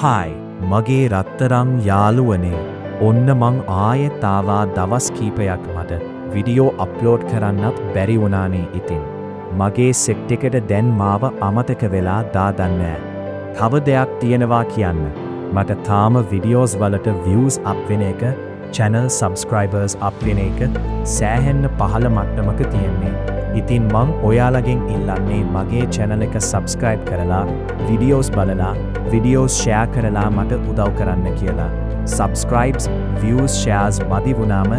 hi මගේ රත්තරන් යාළුවනේ ඔන්න මං ආයෙත් ආවා දවස් කීපයක් මට විඩියෝ අප්ලෝඩ් කරන්නත් බැරි වුණානේ ඉතින් මගේ සෙට් එකට දැන් මාව අමතක වෙලා දාදන්නේ තව දෙයක් තියෙනවා කියන්න මට තාම විඩියෝස් වලට views up වෙන එක channel subscribers up වෙන එක සෑහෙන්න පහළ මට්ටමක තියෙන්නේ ඉතින් මං ඔයාලගෙන් ඉල්ලන්නේ මගේ channel එක subscribe කරලා videos බලලා videos share කරලා මට උදව් කරන්න කියලා subscribes views shares මදි වුණාම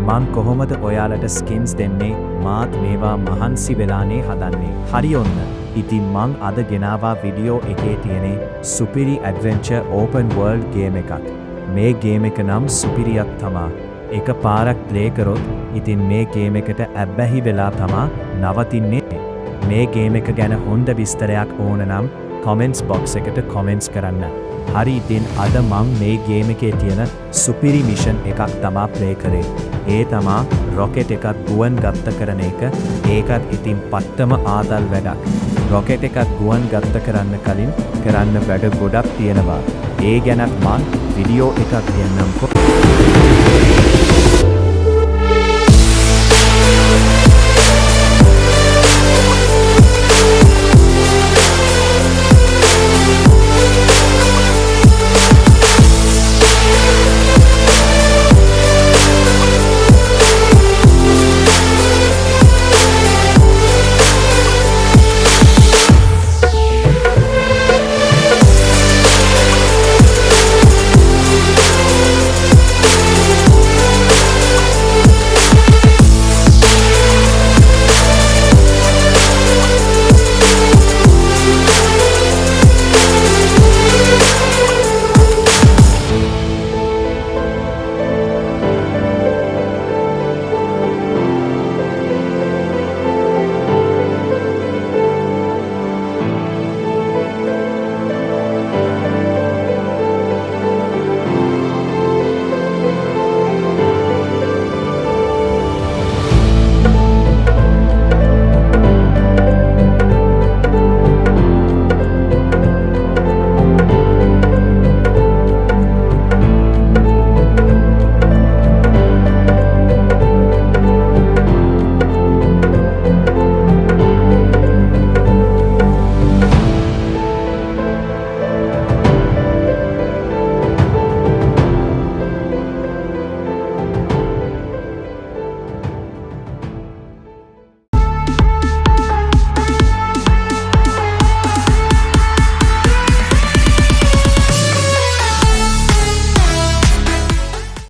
මං කොහොමද ඔයාලට skins දෙන්නේ මාත් මේවා මහන්සි වෙලානේ හදන්නේ හරි ඔන්න ඉතින් මං අද ගෙනාවා වීඩියෝ එකේ තියෙන සුපිරි ඇඩ්වෙන්චර් ඕපන් වර්ල්ඩ් ගේම් එකක් මේ ගේම් එක නම් සුපිරියක් තමා එක පාරක් ප්ලේ කරොත් ඉතින් මේ ගේම් එකට ඇබ්බැහි වෙලා තමා නවතින්නේ මේ ගේම් එක ගැන හොඳ විස්තරයක් ඕන නම් කමෙන්ට්ස් බොක්ස් එකට කමෙන්ට්ස් කරන්න හරි ඉතින් අද මං මේ ගේම් එකේ තියෙන සුපිරි මිෂන් එකක් තමා ප්ලේ කරේ ඒ තමා රොකට් එකක් ගුවන් ගත්ත කරන එක ඒකත් ඉතින් පට්ටම ආදල් වැඩක් රොකට් එකක් ගුවන් ගත්ත කරන්න කලින් කරන්න වැඩ ගොඩක් තියෙනවා ඒ ගැනත් මං වීඩියෝ එකක් දෙන්නම්කෝ